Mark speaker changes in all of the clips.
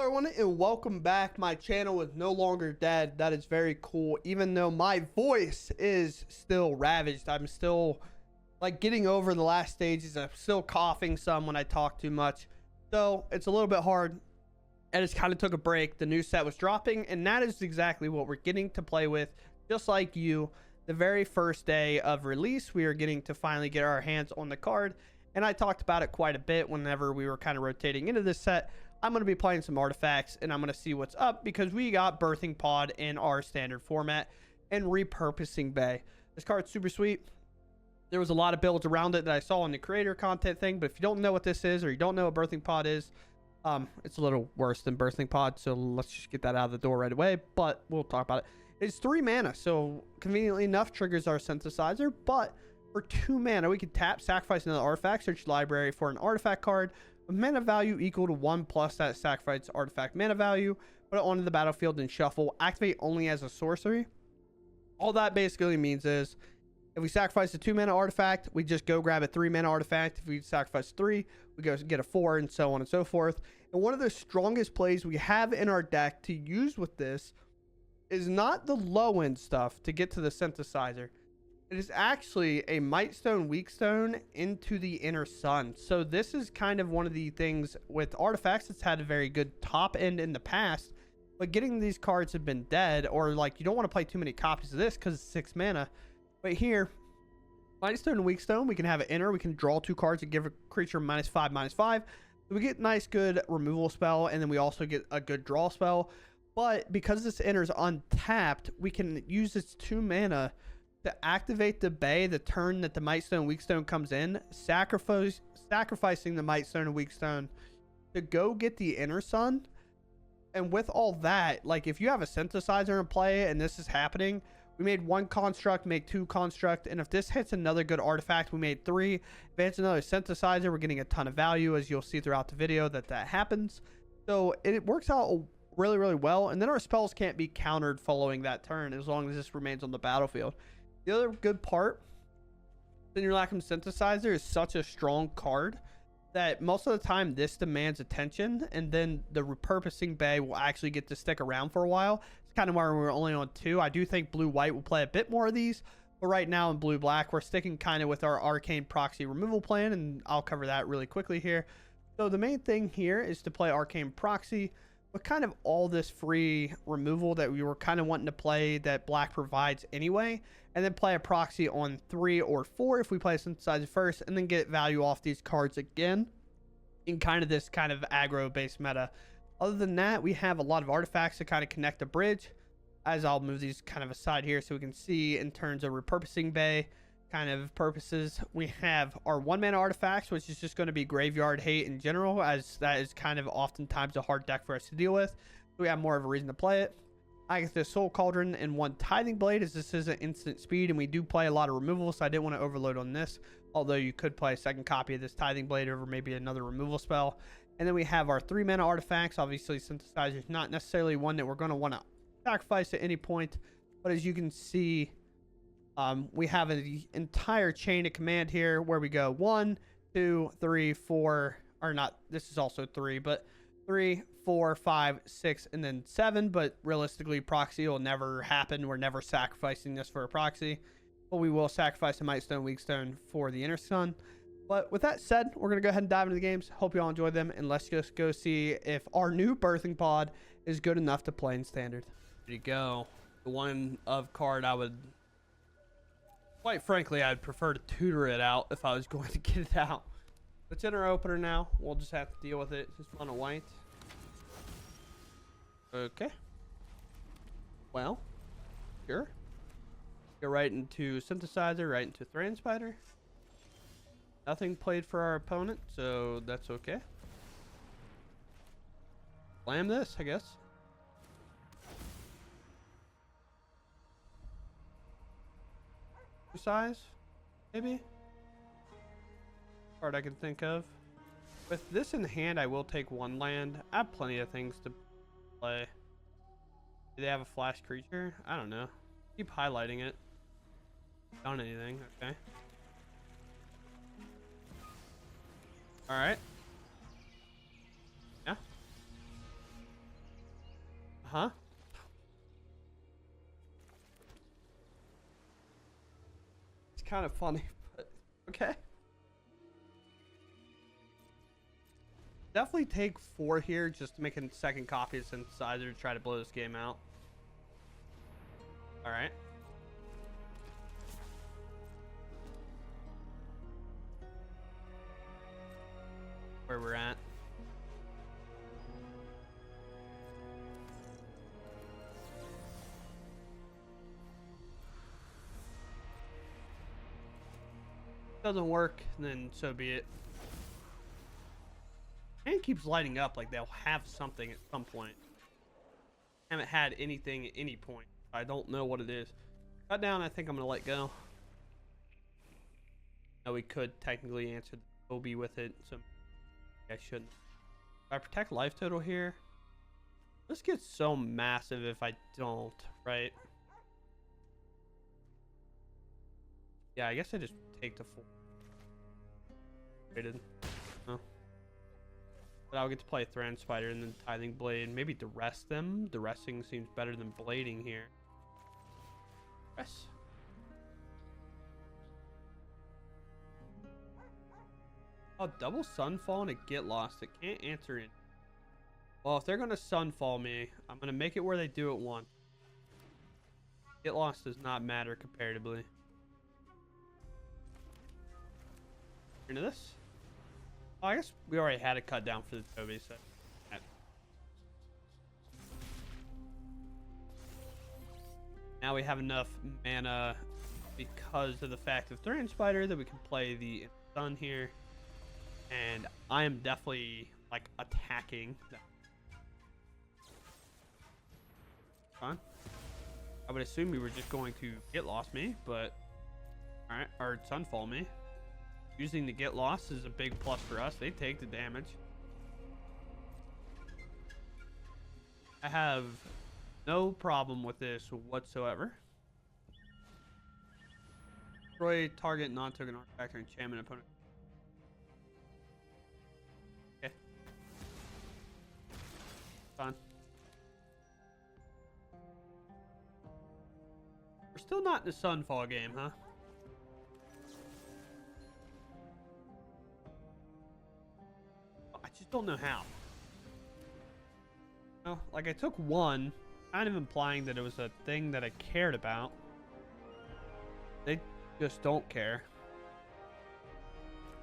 Speaker 1: everyone, and welcome back. My channel is no longer dead. That is very cool. Even though my voice is still ravaged, I'm still like getting over the last stages. I'm still coughing some when I talk too much, so it's a little bit hard. I just kind of took a break. The new set was dropping, and that is exactly what we're getting to play with. Just like you, the very first day of release, we are getting to finally get our hands on the card, and I talked about it quite a bit whenever we were kind of rotating into this set. I'm going to be playing some artifacts, and I'm going to see what's up because we got Birthing Pod in our standard format and Repurposing Bay. This card's super sweet. There was a lot of builds around it that I saw in the creator content thing, but if you don't know what this is or you don't know what Birthing Pod is, it's a little worse than Birthing Pod, so let's just get that out of the door right away, but we'll talk about it. It's 3 mana, so conveniently enough triggers our synthesizer, but for 2 mana, we can tap, sacrifice another artifact, search library for an artifact card with mana value equal to 1 plus that sacrifice artifact mana value, put it onto the battlefield and shuffle, activate only as a sorcery. All that basically means is if we sacrifice a 2 mana artifact, we just go grab a 3 mana artifact. If we sacrifice 3, we go get a 4, and so on and so forth. And one of the strongest plays we have in our deck to use with this is not the low end stuff to get to the synthesizer. It is actually a Mightstone Weakstone into the Inner Sun. So this is kind of one of the things with artifacts that's had a very good top end in the past, but getting these cards have been dead, or like you don't want to play too many copies of this because it's 6 mana. But here, Mightstone and Weakstone, we can have an Inner, we can draw 2 cards and give a creature -5/-5. So we get nice good removal spell, and then we also get a good draw spell. But because this Inner is untapped, we can use this 2 mana to activate the Bay the turn that the Mightstone Weakstone comes in, sacrificing the Mightstone and Weakstone to go get the Inner Sun. And with all that, like if you have a synthesizer in play and this is happening, we made 1 construct, make 2 construct, and if this hits another good artifact, we made 3. If it's another synthesizer, we're getting a ton of value, as you'll see throughout the video that happens. So it works out really, really well, and then our spells can't be countered following that turn as long as this remains on the battlefield. The other good part, Simulacrum Synthesizer is such a strong card that most of the time this demands attention, and then the Repurposing Bay will actually get to stick around for a while. It's kind of why we're only on 2. I do think blue-white will play a bit more of these, but right now in blue-black, we're sticking kind of with our Arcane Proxy removal plan, and I'll cover that really quickly here. So the main thing here is to play Arcane Proxy, but kind of all this free removal that we were kind of wanting to play that black provides anyway, and then play a proxy on 3 or 4 if we play a synthesizer first, and then get value off these cards again in kind of this kind of aggro based meta. Other than that, we have a lot of artifacts to kind of connect the bridge, as I'll move these kind of aside here so we can see in terms of Repurposing Bay kind of purposes. We have our 1 mana artifacts, which is just going to be graveyard hate in general, as that is kind of oftentimes a hard deck for us to deal with, so we have more of a reason to play it. Agatha Soul Cauldron and 1 Tithing Blade, as this is an instant speed and we do play a lot of removal, so I didn't want to overload on this, although you could play a second copy of this Tithing Blade over maybe another removal spell. And then we have our 3 mana artifacts. Obviously synthesizer is not necessarily one that we're going to want to sacrifice at any point, but as you can see, we have an entire chain of command here where we go 1, 2, 3, 4, or not, this is also 3, but 3, 4, 5, 6, and then 7. But realistically, proxy will never happen. We're never sacrificing this for a proxy, but we will sacrifice a Mightstone Weakstone for the Inner Sun. But with that said, we're going to go ahead and dive into the games. Hope you all enjoy them, and let's just go see if our new Birthing Pod is good enough to play in Standard. There you go. The one of card I would, quite frankly, I'd prefer to tutor it out if I was going to get it out. It's in our opener now. We'll just have to deal with it. Just run a white. Okay. Well, sure. Go right into Synthesizer, right into Thran Spider. Nothing played for our opponent, so that's okay. Slam this, I guess. Size, maybe. Card I can think of. With this in hand, I will take 1 land. I have plenty of things to play. Do they have a flash creature? I don't know. Keep highlighting it. Done anything? Okay. All right. Yeah. huh? It's kind of funny, but okay. Definitely take 4 here just to make a second copy of Synthesizer to try to blow this game out. All right. Where we're at. Doesn't work, then so be it. And it keeps lighting up like they'll have something at some point. Haven't had anything at any point. I don't know what it is. Cut down, I think I'm gonna let go. No, we could technically answer the OB with it, so I shouldn't. If I protect life total here, this gets so massive if I don't, right? Yeah, I guess I just take the full. Rated. Oh. But I'll get to play Thran Spider and then Tithing Blade. Maybe Duress them. Duressing seems better than blading here. Duress. Oh, double Sunfall and a Get Lost. It can't answer it. Well, if they're going to Sunfall me, I'm going to make it where they do it once. Get Lost does not matter comparatively. Into this? Oh, I guess we already had a cut down for the Toby, so. Now we have enough mana because of the fact of Thran Spider that we can play the Sun here. And I am definitely like attacking. Fine. I would assume we were just going to Get Lost me, but alright, or Sunfall me. Using the Get Lost is a big plus for us. They take the damage. I have no problem with this whatsoever. Destroy target non-token artifact or enchantment opponent. Okay. Fine. We're still not in the Sunfall game, huh? I just don't know how. No, like I took one, kind of implying that it was a thing that I cared about. They just don't care.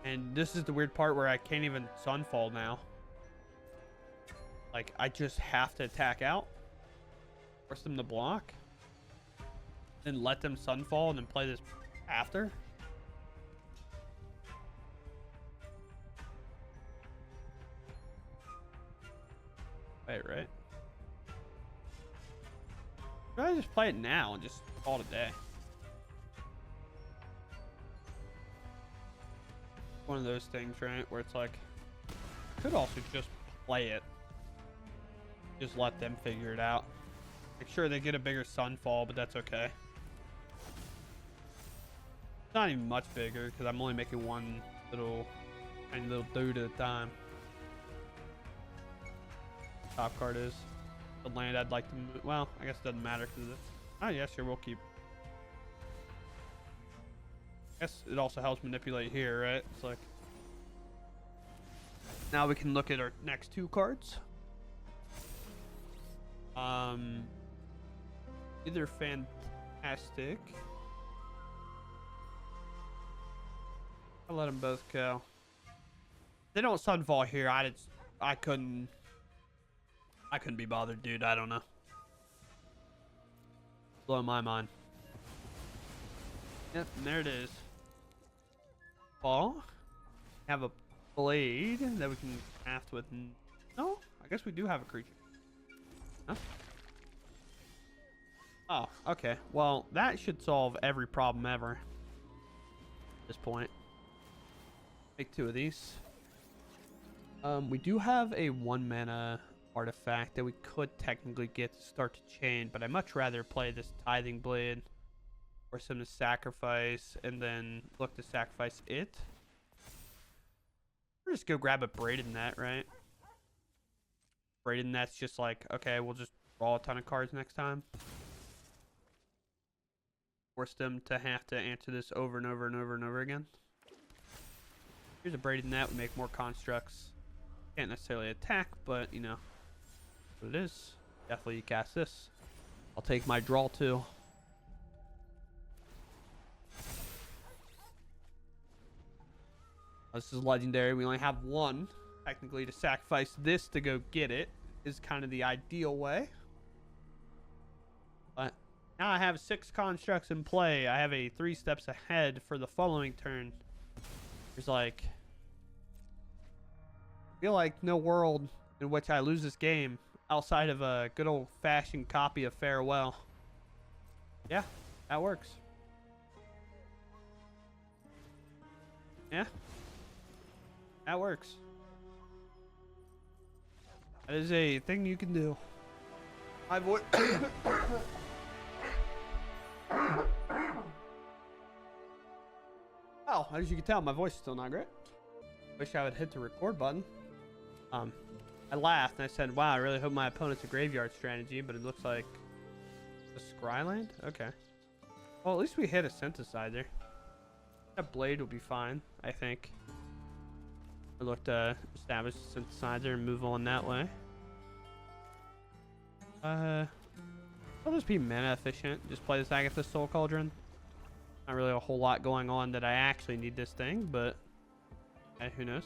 Speaker 1: And this is the weird part where I can't even Sunfall now. Like, I just have to attack out. Force them to block. Then let them Sunfall and then play this after. Wait, right? Should I just play it now and just call it a day? One of those things, right? Where it's like, could also just play it. Just let them figure it out. Make sure they get a bigger Sunfall, but that's okay. It's not even much bigger because I'm only making one little tiny little dude at a time. Top card is the land I'd like to move. Well, I guess it doesn't matter because it's. Oh, yeah, sure, we'll keep. I guess it also helps manipulate here, right? It's like. Now we can look at our next 2 cards. Either fantastic. I'll let them both go. They don't Sunfall here. I couldn't be bothered, dude. I don't know. Blow my mind. Yep, and there it is. Fall. Have a blade that we can craft with. No, I guess we do have a creature. Huh? Oh, okay. Well, that should solve every problem ever. At this point. Make 2 of these. We do have a 1 mana artifact that we could technically get to start to chain, but I'd much rather play this Tithing Blade or some to sacrifice and then look to sacrifice it. Or just go grab a Braided Net, right? Braided Net's just like, okay, we'll just draw a ton of cards next time. Force them to have to answer this over and over and over and over again. Here's a Braided Net. We make more constructs. Can't necessarily attack, but, you know, what it is. Definitely cast this. I'll take my draw too. This is legendary. We only have one. Technically, to sacrifice this to go get it is kind of the ideal way. But now I have 6 constructs in play. I have a 3 steps ahead for the following turn. There's like... I feel like no world in which I lose this game outside of a good old-fashioned copy of Farewell. Yeah, that works. Yeah. That works. That is a thing you can do. My voice... Oh, as you can tell, my voice is still not great. Wish I would hit the record button. I laughed and I said, wow, I really hope my opponent's a graveyard strategy, but it looks like a Scryland? Okay. Well, at least we hit a synthesizer. That blade will be fine, I think. I look to establish a synthesizer and move on that way. I'll just be mana efficient. Just play this Agatha Soul Cauldron. Not really a whole lot going on that I actually need this thing, but who knows?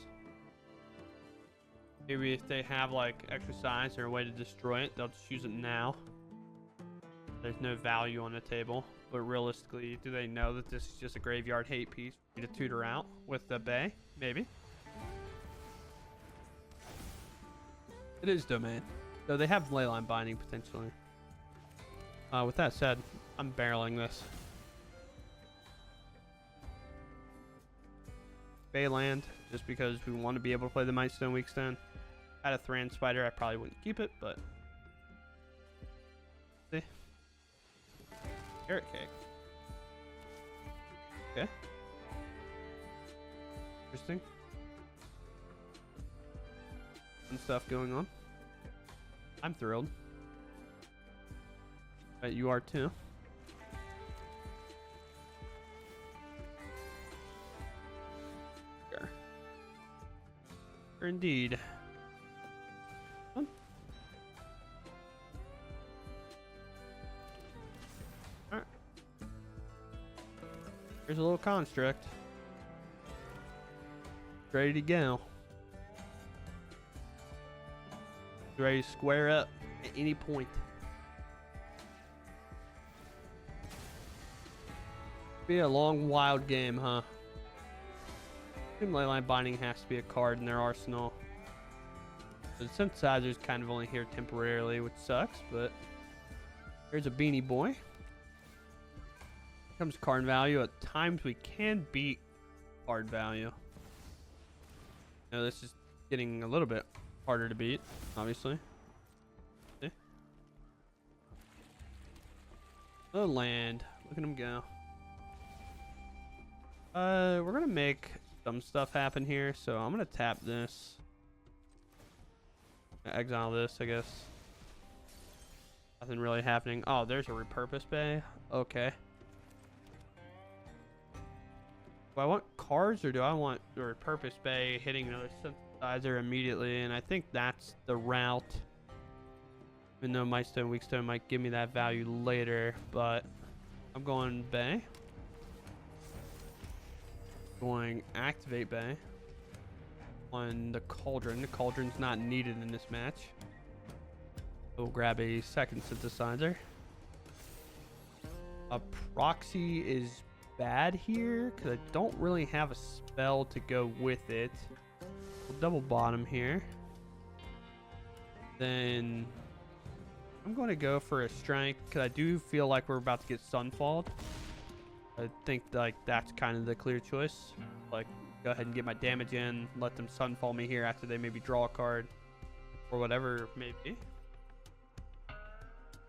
Speaker 1: Maybe if they have like exercise or a way to destroy it, they'll just use it now. There's no value on the table, but realistically, do they know that this is just a graveyard hate piece for you to tutor out with the bay? Maybe. It is domain, though they have leyline binding potentially. With that said, I'm barreling this. Bayland, just because we want to be able to play the Mightstone and Weakstone. Had a Thran Spider, I probably wouldn't keep it, but see. Carrot cake. Okay. Interesting. Fun stuff going on. I'm thrilled. Bet you are too. Sure. Indeed. Alright. Here's a little construct. Ready to go. Ready to square up at any point. Be a long, wild game, huh? Leyline Binding has to be a card in their arsenal. The synthesizer is kind of only here temporarily, which sucks, but here's a Beanie Boy. Comes card value. At times we can beat card value. Now this is getting a little bit harder to beat, obviously. See? The land. Look at him go. We're gonna make some stuff happen here, so I'm gonna tap this. Exile this, I guess. Nothing really happening. Oh, there's a repurpose bay. Okay. Do I want cards or do I want the repurpose bay hitting another synthesizer immediately? And I think that's the route. Even though Mightstone and Weakstone might give me that value later, but I'm going bay. Going activate bay on the Cauldron. The Cauldron's not needed in this match. We'll grab a second synthesizer. A proxy is bad here because I don't really have a spell to go with it. We'll double bottom here. Then I'm going to go for a strike because I do feel like we're about to get sunfalled. I think like that's kind of the clear choice. Like, go ahead and get my damage in, let them sunfall me here after they maybe draw a card or whatever it may be.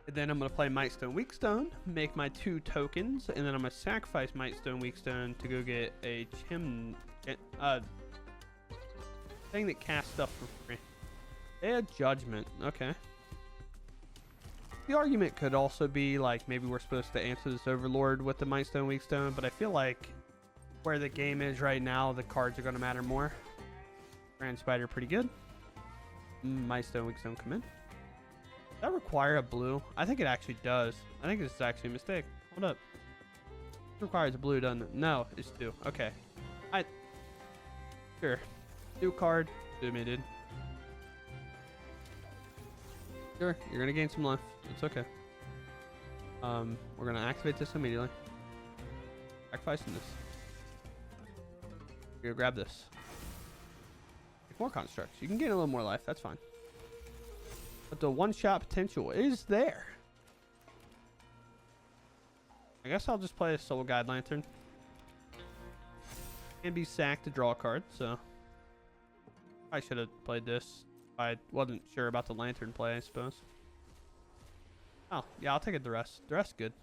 Speaker 1: And then I'm going to play Mightstone Weakstone, make my 2 tokens, and then I'm going to sacrifice Mightstone Weakstone to go get a thing that casts stuff for free. They had Judgment. Okay. The argument could also be like maybe we're supposed to answer this Overlord with the Mightstone, Weakstone, but I feel like where the game is right now, the cards are going to matter more. Thran Spider pretty good. Mightstone, Weakstone come in. Does that require a blue? I think it actually does. I think this is actually a mistake. Hold up. It requires a blue, doesn't it? No, it's 2. Okay. Sure. 2 card. Do me, dude. Sure, you're gonna gain some life. It's okay. We're gonna activate this immediately. Sacrificing this. You're gonna grab this. Make more constructs. You can gain a little more life. That's fine. But the one-shot potential is there. I guess I'll just play a Soul Guide Lantern. Can be sacked to draw a card, so I should have played this. I wasn't sure about the Lantern play, I suppose. Oh, yeah, I'll take a Duress. Duress good.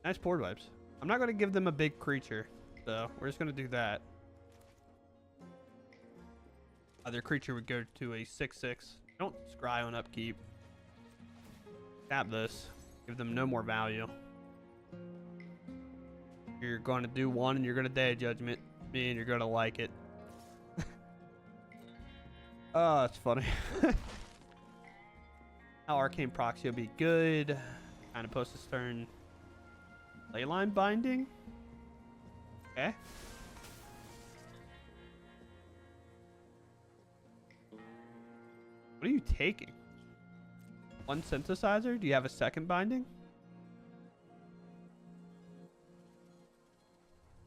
Speaker 1: Nice board wipes. I'm not going to give them a big creature, so we're just going to do that. Their creature would go to a 6/6. Don't scry on upkeep. Tap this. Give them no more value. You're going to do 1 and you're going to Day of Judgment me and you're going to like it. Oh, that's funny. Now Arcane Proxy will be good. Kind of post this turn. Leyline Binding. Okay. What are you taking? 1 Synthesizer? Do you have a 2nd Binding?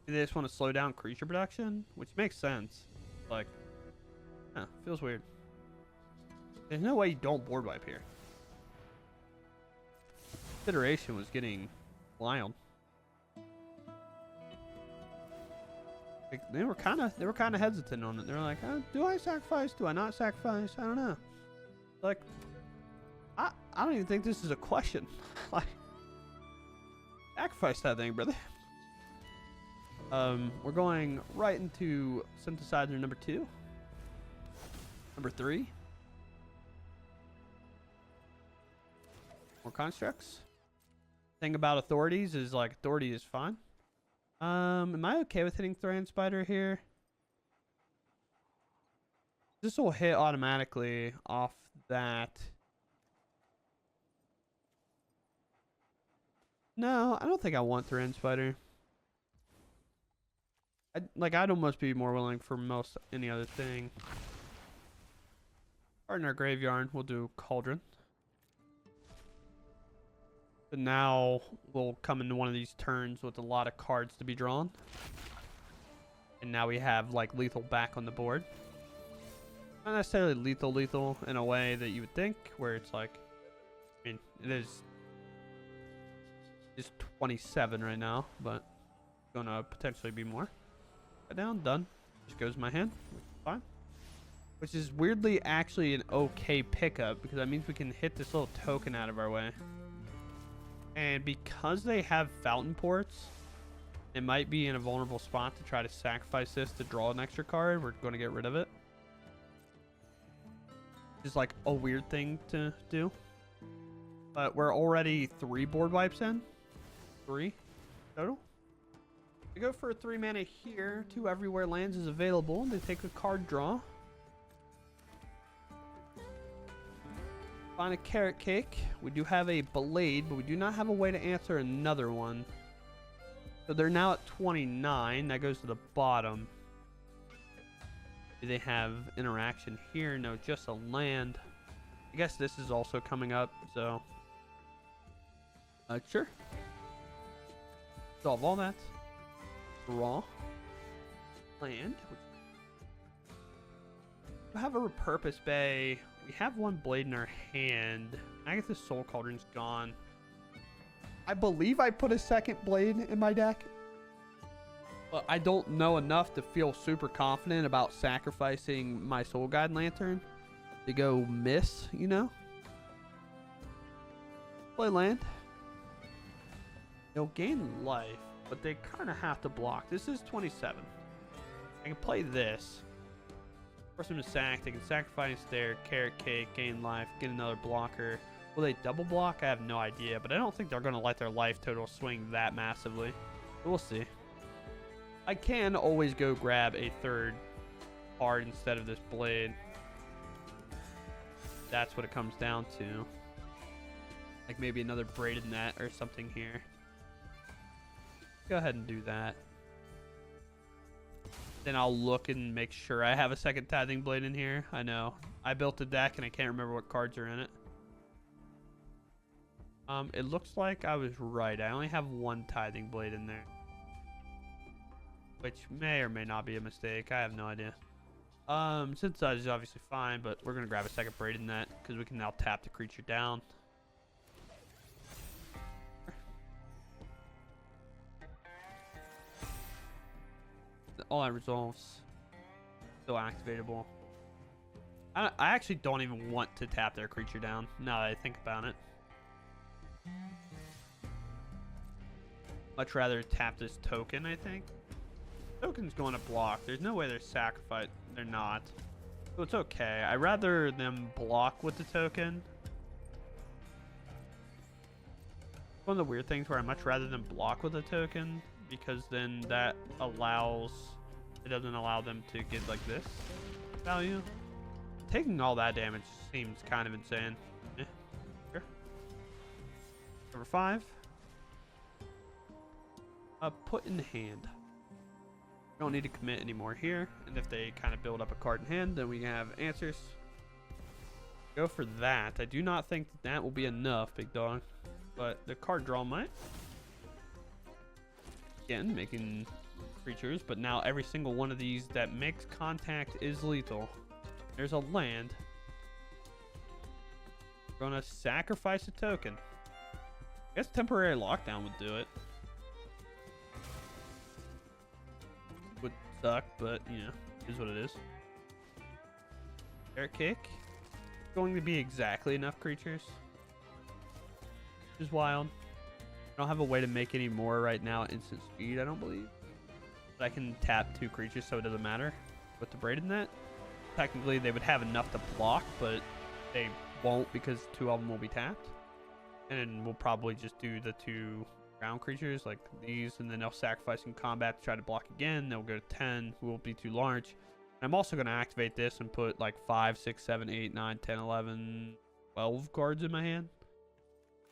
Speaker 1: Do they just want to slow down creature production? Which makes sense. Like, feels weird. There's no way you don't board wipe here. Consideration was getting wild. Like, they were kind of hesitant on it. They were like, do I sacrifice? Do I not sacrifice? I don't know. Like, I don't even think this is a question. Like, sacrifice that thing, brother. We're going right into Synthesizer number 2. Number 3. More constructs. Thing about authorities is like authority is fine. Am I okay with hitting Thran Spider here? This will hit automatically off that. No, I don't think I want Thran Spider. I'd almost be more willing for most any other thing. Or in our graveyard, we'll do Cauldron. But now we'll come into one of these turns with a lot of cards to be drawn. And now we have like lethal back on the board. Not necessarily lethal in a way that you would think, where it's like, I mean, it's 27 right now, but it's gonna potentially be more. Cut down, done. Just goes in my hand. Fine. Which is weirdly actually an okay pickup, because that means we can hit this little token out of our way. And because they have fountain ports, it might be in a vulnerable spot to try to sacrifice this to draw an extra card. We're going to get rid of it. It's like a weird thing to do. But we're already 3 board wipes in. 3 total. We go for a 3 mana here. 2 everywhere lands is available. They take a card draw. Find a carrot cake. We do have a blade, but we do not have a way to answer another one. So they're now at 29. That goes to the bottom. Do they have interaction here? No, just a land. I guess this is also coming up, so sure. Solve all that. Draw. Land. We have a repurpose bay. We have 1 blade in our hand. Agatha's Soul Cauldron's gone. I believe I put a 2nd blade in my deck. But I don't know enough to feel super confident about sacrificing my Soul Guide Lantern to go miss, you know? Play land. They'll gain life, but they kind of have to block. This is 27. I can play this. Force them to sack. They can sacrifice their carrot cake, gain life, get another blocker. Will they double block? I have no idea, but I don't think they're going to let their life total swing that massively. But we'll see. I can always go grab a third card instead of this blade. That's what it comes down to. Like maybe another Braided Net or something here. Go ahead and do that. Then I'll look and make sure I have a second Tithing Blade in here. I know. I built a deck and I can't remember what cards are in it. It looks like I was right. I only have one Tithing Blade in there. Which may or may not be a mistake. I have no idea. Synthesizer is obviously fine, but we're going to grab a second Braided Net because we can now tap the creature down. All that resolves. Still activatable. I actually don't even want to tap their creature down now that I think about it. Much rather tap this token, I think. Token's going to block. There's no way they're sacrificed. They're not. So it's okay. I'd rather them block with the token. One of the weird things where I much rather than block with a token, because then that allows, it doesn't allow them to get like this value. Taking all that damage seems kind of insane. Yeah, sure. Number 5. Put in hand. Don't need to commit anymore here. And if they kind of build up a card in hand, then we have answers. Go for that. I do not think that will be enough, big dog. But the card draw might. Again, making creatures, but now every single one of these that makes contact is lethal. There's a land. We're gonna sacrifice a token. I guess temporary lockdown would do it. Would suck, but you know, is what it is. Air kick. Going to be exactly enough creatures. Which is wild. I don't have a way to make any more right now at instant speed, I don't believe. But I can tap 2 creatures, so it doesn't matter. With the Braided Net, technically they would have enough to block, but they won't because 2 of them will be tapped. And then we'll probably just do the 2 ground creatures like these, and then they'll sacrifice in combat to try to block again. They'll go to 10, who will be too large. And I'm also going to activate this and put like 5, 6, 7, 8, 9, 10, 11, 12 cards in my hand.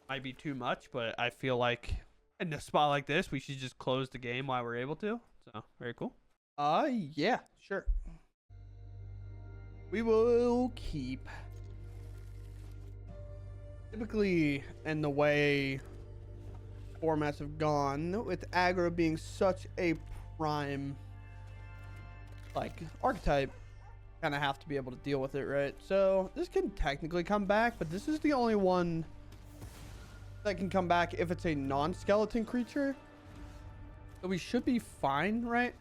Speaker 1: Might be too much, but I feel like in a spot like this, we should just close the game while we're able to. So, very cool. Yeah, sure. We will keep. Typically, in the way formats have gone, with aggro being such a prime, like, archetype, kind of have to be able to deal with it, right? So, this can technically come back, but this is the only one that can come back if it's a non-skeleton creature. So we should be fine, right?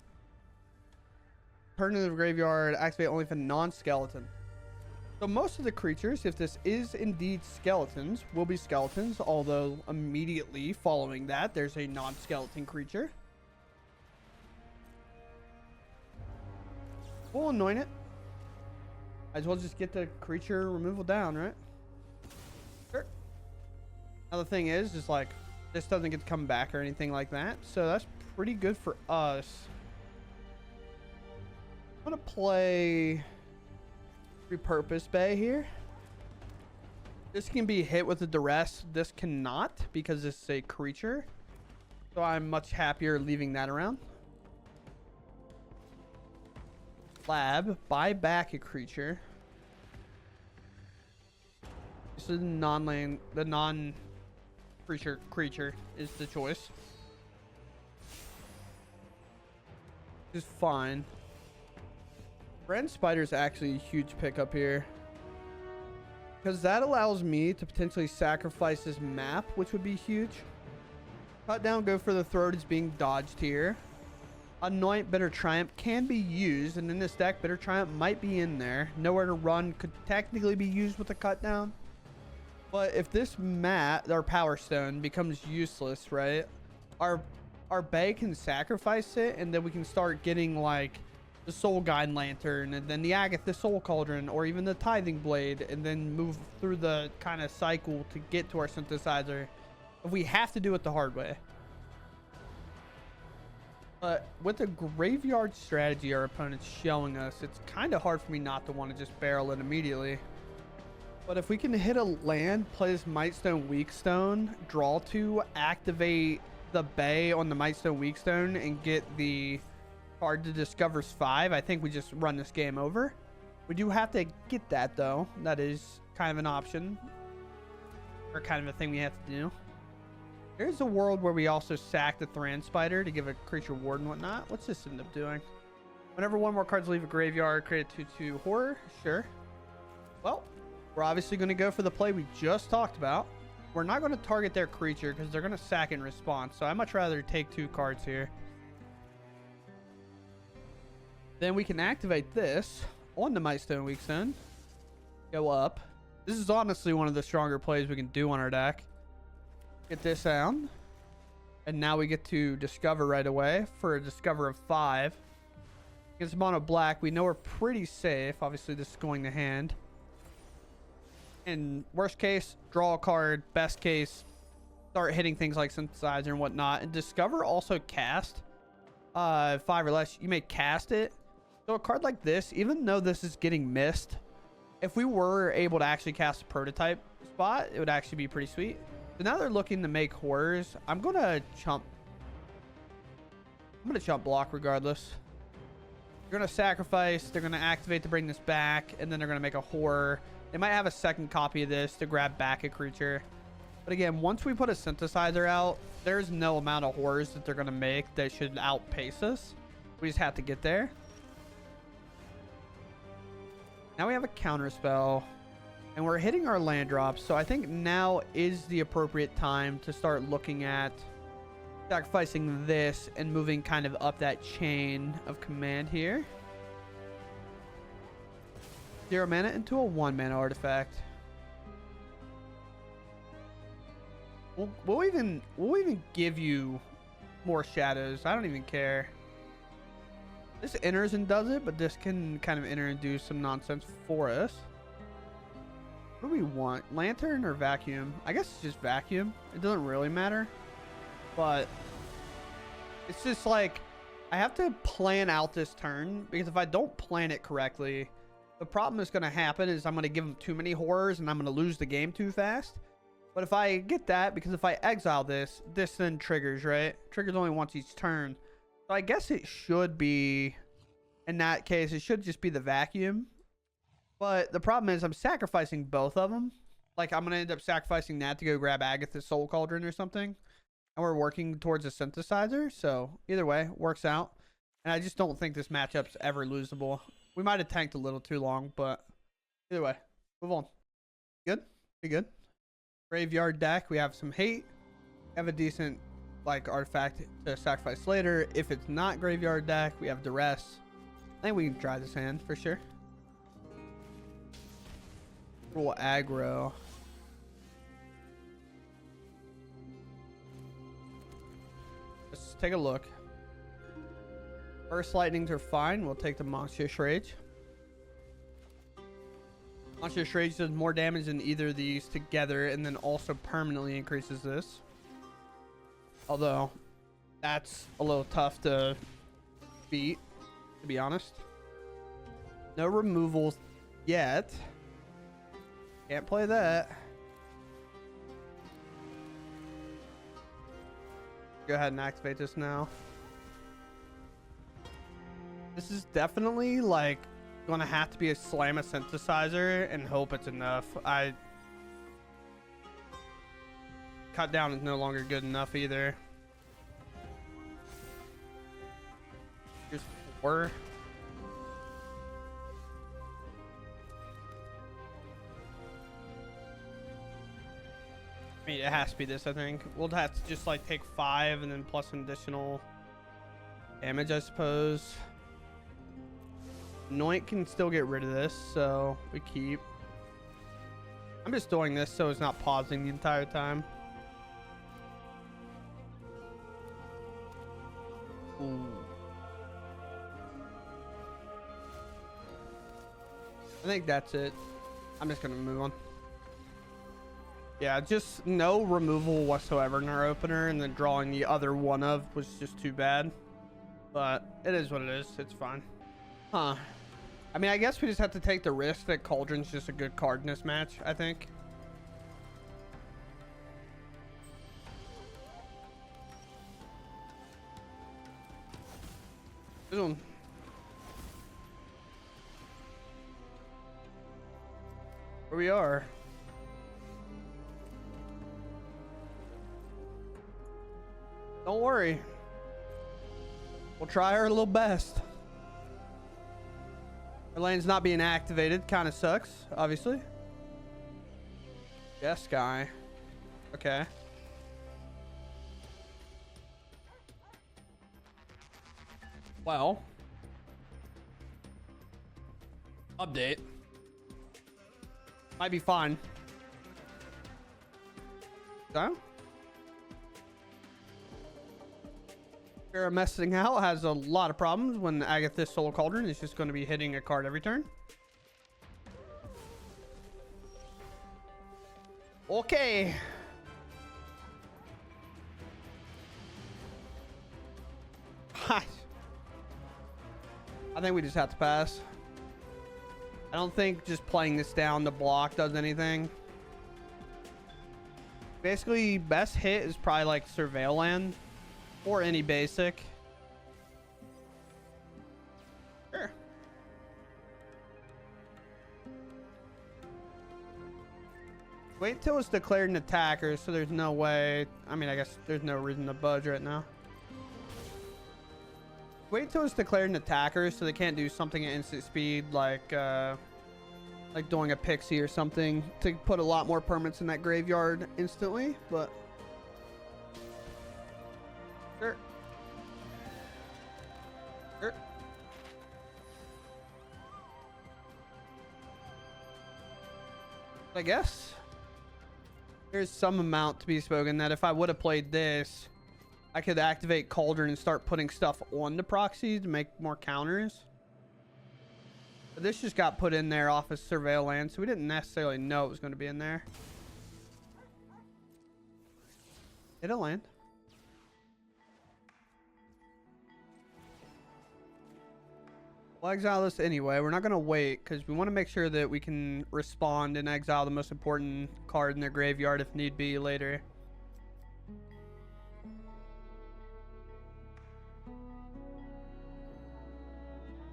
Speaker 1: Turn to the graveyard, activate only for non-skeleton. So most of the creatures, if this is indeed skeletons, will be skeletons, although immediately following that, there's a non-skeleton creature. We'll anoint it. Might as well just get the creature removal down, right? Sure. Now the thing is like, this doesn't get to come back or anything like that, so that's pretty good for us. I'm gonna play Repurpose Bay here. This can be hit with a Duress. This cannot, because this is a creature. So I'm much happier leaving that around. Lab, buy back a creature. This is non-land, the non-creature is the choice. Is fine. Thran Spider is actually a huge pickup here, because that allows me to potentially sacrifice this map, which would be huge. Cut down, go for the throat is being dodged here. Anoint, Bitter Triumph can be used, and in this deck, Bitter Triumph might be in there. Nowhere to Run could technically be used with a cut down. But if this mat, our Power Stone, becomes useless, right? Our Bay can sacrifice it, and then we can start getting like the Soul Guide Lantern, and then the Agatha Soul Cauldron, or even the Tithing Blade, and then move through the kind of cycle to get to our synthesizer if we have to do it the hard way. But with the graveyard strategy our opponent's showing us, it's kind of hard for me not to want to just barrel it immediately. But if we can hit a land, play this Mightstone Weakstone, draw 2, activate the Bay on the Mightstone Weakstone, and get the card to discovers 5, I think we just run this game over. We do have to get that though. That is kind of an option, or kind of a thing we have to do. There's a world where we also sack the Thran Spider to give a creature ward and whatnot. What's this end up doing? Whenever one more cards leave a graveyard, create a 2/2 horror. Sure. Well, we're obviously going to go for the play we just talked about. We're not going to target their creature because they're going to sack in response. So I'd much rather take 2 cards here. Then we can activate this on the Mightstone Weakstone. Go up. This is honestly one of the stronger plays we can do on our deck. Get this down. And now we get to discover right away for a discover of 5. Against mono black, we know we're pretty safe. Obviously, this is going to hand. In worst case, draw a card. Best case, start hitting things like Synthesizer and whatnot. And discover also cast 5 or less. You may cast it. So a card like this, even though this is getting missed, if we were able to actually cast a prototype spot, it would actually be pretty sweet. So now they're looking to make horrors. I'm gonna chump block regardless. They're gonna sacrifice, they're gonna activate to bring this back, and then they're gonna make a horror. They might have a second copy of this to grab back a creature. But again, once we put a synthesizer out, there's no amount of horrors that they're gonna make that should outpace us. We just have to get there. Now we have a counter spell, and we're hitting our land drops. So I think now is the appropriate time to start looking at sacrificing this and moving kind of up that chain of command here. 0 mana into a 1 mana artifact. We'll even give you more shadows. I don't even care. This enters and does it, but this can kind of enter and do some nonsense for us. What do we want? Lantern or vacuum? I guess it's just vacuum. It doesn't really matter. But it's just like I have to plan out this turn, because if I don't plan it correctly, the problem that's going to happen is I'm going to give them too many horrors and I'm going to lose the game too fast. But if I get that, because if I exile this then triggers, right? Triggers only once each turn. So I guess it should be, in that case, it should just be the vacuum. But the problem is I'm sacrificing both of them. Like, I'm going to end up sacrificing that to go grab Agatha's Soul Cauldron or something. And we're working towards a synthesizer. So either way, works out. And I just don't think this matchup's ever losable. We might have tanked a little too long, but either way, move on. Good? Be good. Graveyard deck. We have some hate. We have a decent like artifact to sacrifice later. If it's not graveyard deck, we have Duress. I think we can try this hand for sure. Roll aggro. Let's take a look. First lightnings are fine. We'll take the Monstrous Rage. Monstrous Rage does more damage than either of these together, and then also permanently increases this. Although, that's a little tough to beat, to be honest. No removals yet. Can't play that. Go ahead and activate this now. This is definitely like gonna have to be a slam a synthesizer and hope it's enough. Cut down is no longer good enough either. Here's 4. I mean, it has to be this, I think. We'll have to just like take 5 and then plus an additional damage, I suppose. Anoint can still get rid of this, so we keep. I'm just doing this so it's not pausing the entire time. Ooh. I think that's it. I'm just gonna move on. Yeah, just no removal whatsoever in our opener, and then drawing the other one of was just too bad. But it is what it is. It's fine. Huh. I mean, I guess we just have to take the risk that Cauldron's just a good card in this match, I think. This one. Where we are. Don't worry. We'll try our little best. Our lane's not being activated. Kind of sucks, obviously. Yes, guy. Okay. Well. Update. Might be fine. So? We're messing out has a lot of problems when Agatha's Soul Cauldron is just going to be hitting a card every turn. Okay. I think we just have to pass. I don't think just playing this down the block does anything. Basically, best hit is probably like Surveil Land. Or any basic. Sure. Wait till it's declared an attacker, so there's no way. I mean, I guess there's no reason to budge right now. Wait till it's declared an attacker, so they can't do something at instant speed like doing a pixie or something to put a lot more permanents in that graveyard instantly, but. Sure. Sure. I guess there's some amount to be spoken that if I would have played this, I could activate Cauldron and start putting stuff on the proxy to make more counters. But this just got put in there off of Surveil Land, so we didn't necessarily know it was going to be in there. Hit a land. We'll exile this anyway. We're not going to wait because we want to make sure that we can respond and exile the most important card in their graveyard if need be later.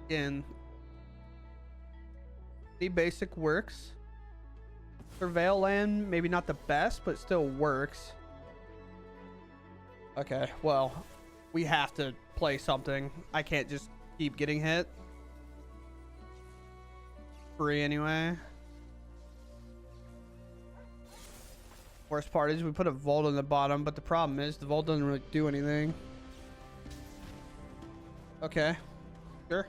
Speaker 1: Again, the basic works. Surveil Land, maybe not the best, but still works. Okay, well, we have to play something. I can't just keep getting hit. Free anyway. Worst part is we put a vault on the bottom, but the problem is the vault doesn't really do anything. Okay, sure.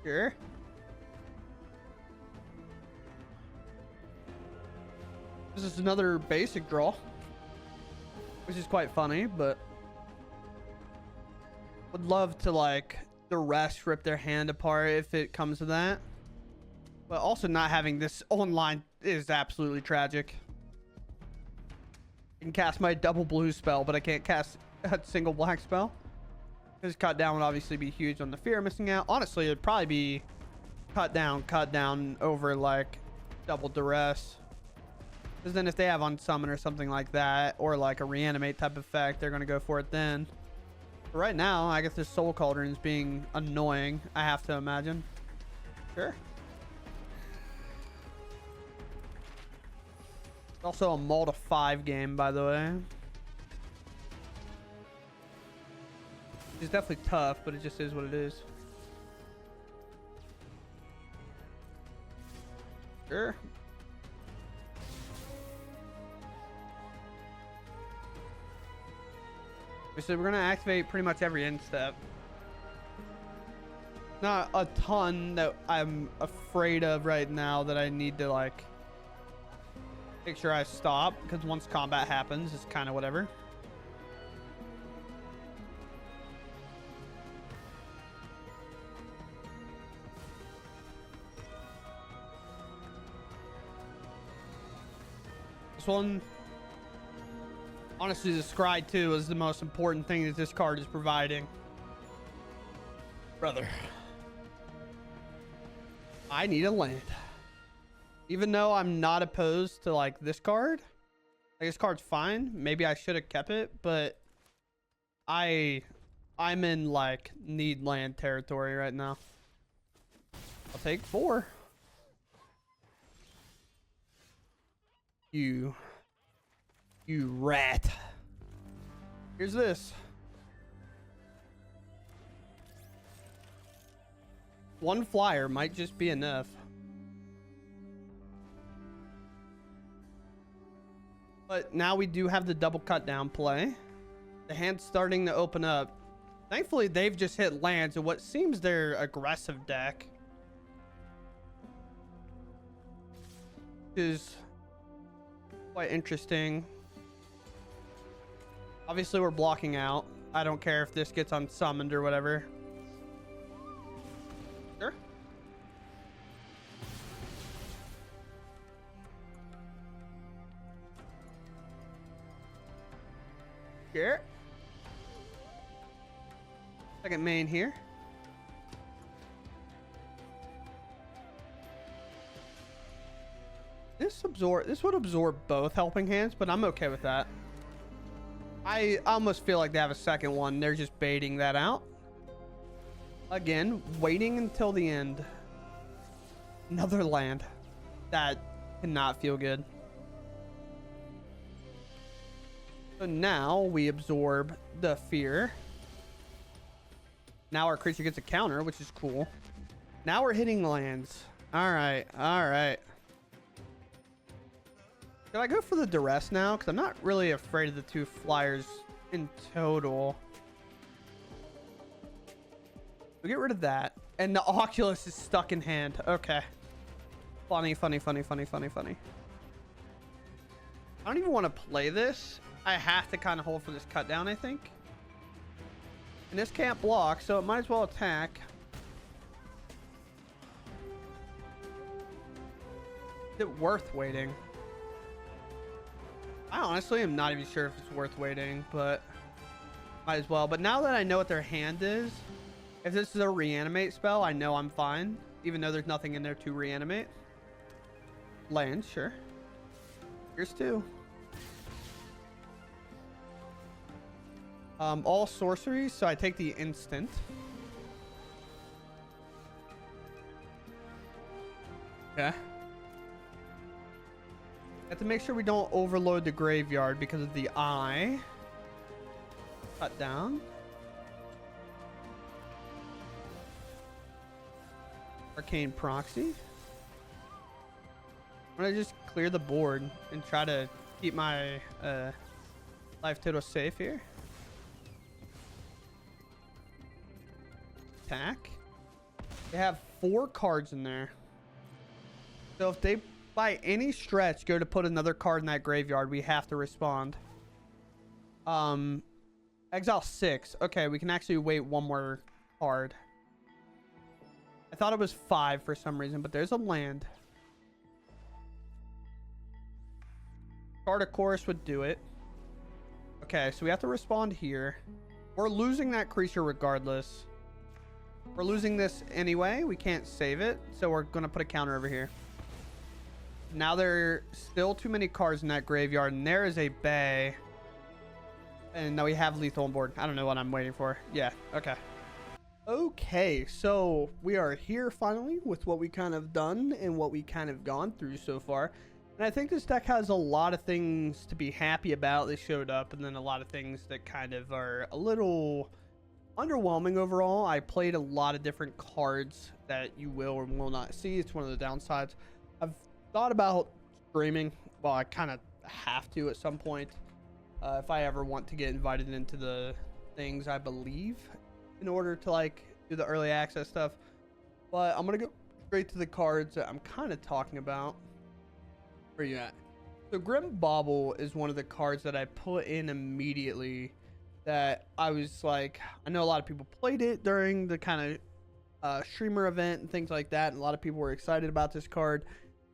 Speaker 1: Sure. This is another basic draw, which is quite funny, but would love to like Duress rip their hand apart if it comes to that. But also not having this online is absolutely tragic. I can cast my double blue spell, but I can't cast a single black spell. His cut down would obviously be huge on the fear of missing out. Honestly, it'd probably be cut down over like double Duress. Because then if they have unsummon or something like that, or like a reanimate type effect, they're going to go for it then. But right now, I guess this Soul Cauldron is being annoying, I have to imagine. Sure. It's also a Malta 5 game, by the way. It's definitely tough, but it just is what it is. Sure. So we're going to activate pretty much every end step. Not a ton that I'm afraid of right now that I need to like make sure I stop, because once combat happens, it's kind of whatever. This one, honestly, the Scry 2 is the most important thing that this card is providing. Brother. I need a land. Even though I'm not opposed to like this card. Like this card's fine. Maybe I should have kept it, but I'm in like need land territory right now. I'll take 4. You rat. Here's this. 1 flyer might just be enough. But now we do have the double cut down play. The hand's starting to open up. Thankfully, they've just hit lands in what seems their aggressive deck. Which is quite interesting. Obviously, we're blocking out. I don't care if this gets unsummoned or whatever. Sure. Here. Second main here. This would absorb both helping hands, but I'm okay with that. I almost feel like they have a second one. They're just baiting that out. Again, waiting until the end. Another land. That cannot feel good. So now we absorb the fear. Now our creature gets a counter, which is cool. Now we're hitting lands. All right. All right. Should I go for the Duress now? Because I'm not really afraid of the 2 flyers in total. We'll get rid of that. And the Oculus is stuck in hand. Okay. Funny, funny, funny, funny, funny, funny. I don't even want to play this. I have to kind of hold for this cut down, I think. And this can't block, so it might as well attack. Is it worth waiting? I honestly am not even sure if it's worth waiting, but might as well. But now that I know what their hand is, if this is a reanimate spell, I know I'm fine, even though there's nothing in there to reanimate. Land, sure. Here's 2. All sorceries, so I take the instant. Okay. Have to make sure we don't overload the graveyard because of the eye. Cut down. Arcane Proxy. I'm gonna just clear the board and try to keep my life total safe here. Attack. They have 4 cards in there. So if they by any stretch go to put another card in that graveyard, we have to respond. Exile 6. Okay, we can actually wait 1 more card. I thought it was 5 for some reason, but there's a land. Card of course would do it. Okay, so we have to respond here. We're losing that creature regardless. We're losing this anyway. We can't save it, so we're gonna put a counter over here. Now there are still too many cards in that graveyard, and there is a bay. And now we have lethal on board. I don't know what I'm waiting for. Yeah, okay. Okay, so we are here finally with what we kind of done and what we kind of gone through so far. And I think this deck has a lot of things to be happy about. They showed up, and then a lot of things that kind of are a little underwhelming overall. I played a lot of different cards that you will or will not see. It's one of the downsides. I've thought about streaming. Well, I kind of have to at some point if I ever want to get invited into the things, I believe, in order to like do the early access stuff. But I'm gonna go straight to the cards that I'm kind of talking about. Where are you at? So Grim Bauble is one of the cards that I put in immediately that I was like, I know a lot of people played it during the kind of streamer event and things like that, and a lot of people were excited about this card.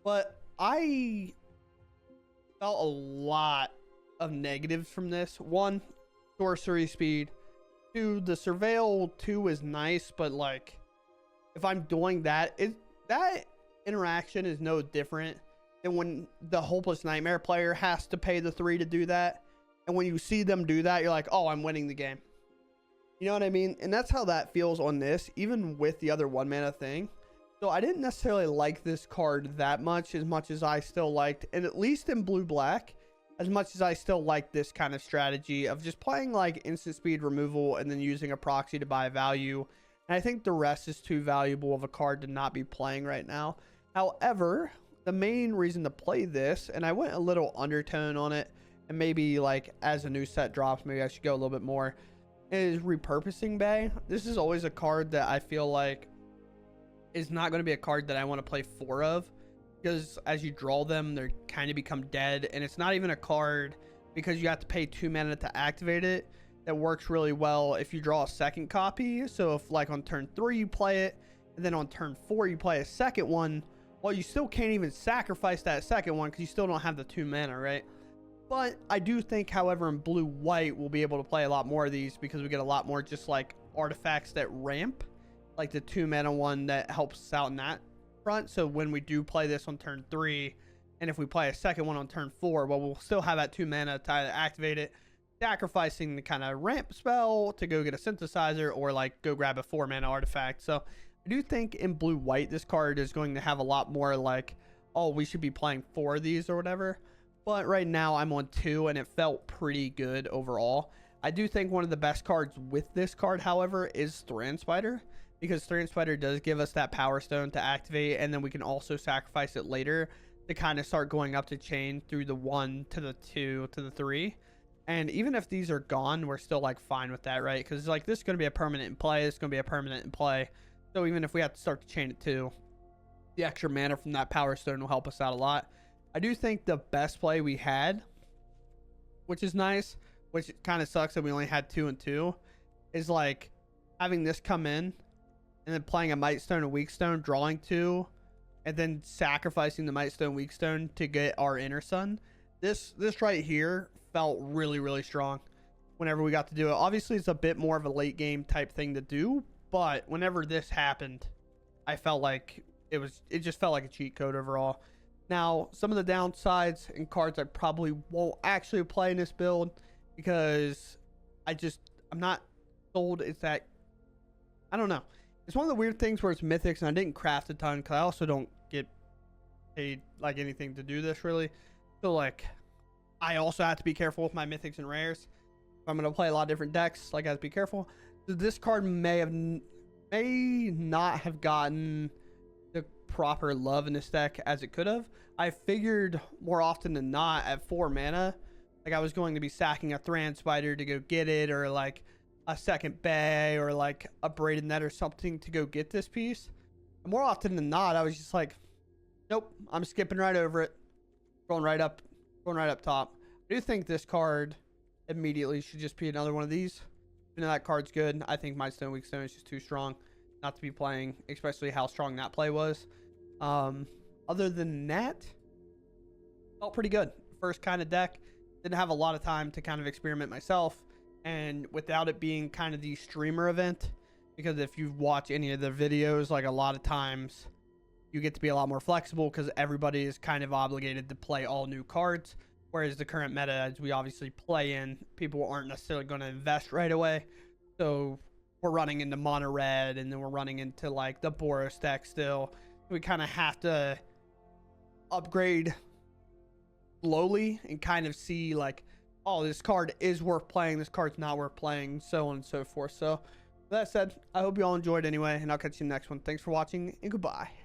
Speaker 1: But I felt a lot of negatives from this. One, sorcery speed. Two, the surveil 2 is nice, but like if I'm doing that, that interaction is no different than when the Hopeless Nightmare player has to pay the 3 to do that. And when you see them do that, you're like, oh, I'm winning the game. You know what I mean? And that's how that feels on this, even with the other 1 mana thing. So I didn't necessarily like this card that much as I still liked, and at least in blue black, as much as I still like this kind of strategy of just playing like instant speed removal and then using a proxy to buy value. And I think Duress is too valuable of a card to not be playing right now. However, the main reason to play this, and I went a little undertone on it, and maybe like as a new set drops, maybe I should go a little bit more, is Repurposing Bay. This is always a card that I feel like is not going to be a card that I want to play 4 of, because as you draw them, they kind of become dead, and it's not even a card because you have to pay 2 mana to activate it. That works really well if you draw a second copy. So if like on turn 3 you play it, and then on turn 4 you play a second one, well, you still can't even sacrifice that second one because you still don't have the 2 mana, right? But I do think, however, in blue-white we'll be able to play a lot more of these because we get a lot more just like artifacts that ramp, like the 2 mana one that helps us out in that front. So when we do play this on turn 3, and if we play a second one on turn 4, well, we'll still have that 2 mana to either activate it, sacrificing the kind of ramp spell to go get a synthesizer, or like go grab a 4 mana artifact. So I do think in blue-white this card is going to have a lot more like, oh, we should be playing 4 of these or whatever. But right now I'm on 2, and it felt pretty good overall. I do think one of the best cards with this card, however, is Thran Spider, because Thran Spider does give us that Power Stone to activate, and then we can also sacrifice it later to kind of start going up to chain through the 1 to the 2 to the 3. And even if these are gone, we're still like fine with that, right? Because like this is going to be a permanent in play, this is going to be a permanent in play. So even if we have to start to chain it too, the extra mana from that Power Stone will help us out a lot. I do think the best play we had, which is nice, which kind of sucks that we only had 2 and 2, is like having this come in and then playing a Mightstone and Weakstone, drawing 2, and then sacrificing the Mightstone and Weakstone to get our Inner Sun. This right here felt really, really strong whenever we got to do it. Obviously, it's a bit more of a late game type thing to do, but whenever this happened, I felt like it just felt like a cheat code overall. Now, some of the downsides and cards I probably won't actually play in this build because I'm not sold. It's that, I don't know. It's one of the weird things where it's mythics and I didn't craft a ton because I also don't get paid like anything to do this really. So like, I also have to be careful with my mythics and rares. If I'm going to play a lot of different decks, like I have to be careful. So this card may not have gotten the proper love in this deck as it could have. I figured more often than not at 4 mana, like I was going to be sacking a Thran Spider to go get it, or like a second Bay, or like a Braided Net or something to go get this piece. And more often than not, I was just like, nope, I'm skipping right over it, going right up top. I do think this card immediately should just be another one of these. You know, that card's good. I think Mightstone and Weakstone is just too strong not to be playing, especially how strong that play was. Other than that, felt pretty good. First kind of deck. Didn't have a lot of time to kind of experiment myself, and without it being kind of the streamer event, because if you watch any of the videos, like a lot of times you get to be a lot more flexible because everybody is kind of obligated to play all new cards, whereas the current meta, as we obviously play in, people aren't necessarily going to invest right away. So we're running into mono red, and then we're running into like the Boros deck still. We kind of have to upgrade slowly and kind of see like, oh, this card is worth playing, this card's not worth playing, so on and so forth. So with that said, I hope you all enjoyed anyway, and I'll catch you in the next one. Thanks for watching, and goodbye.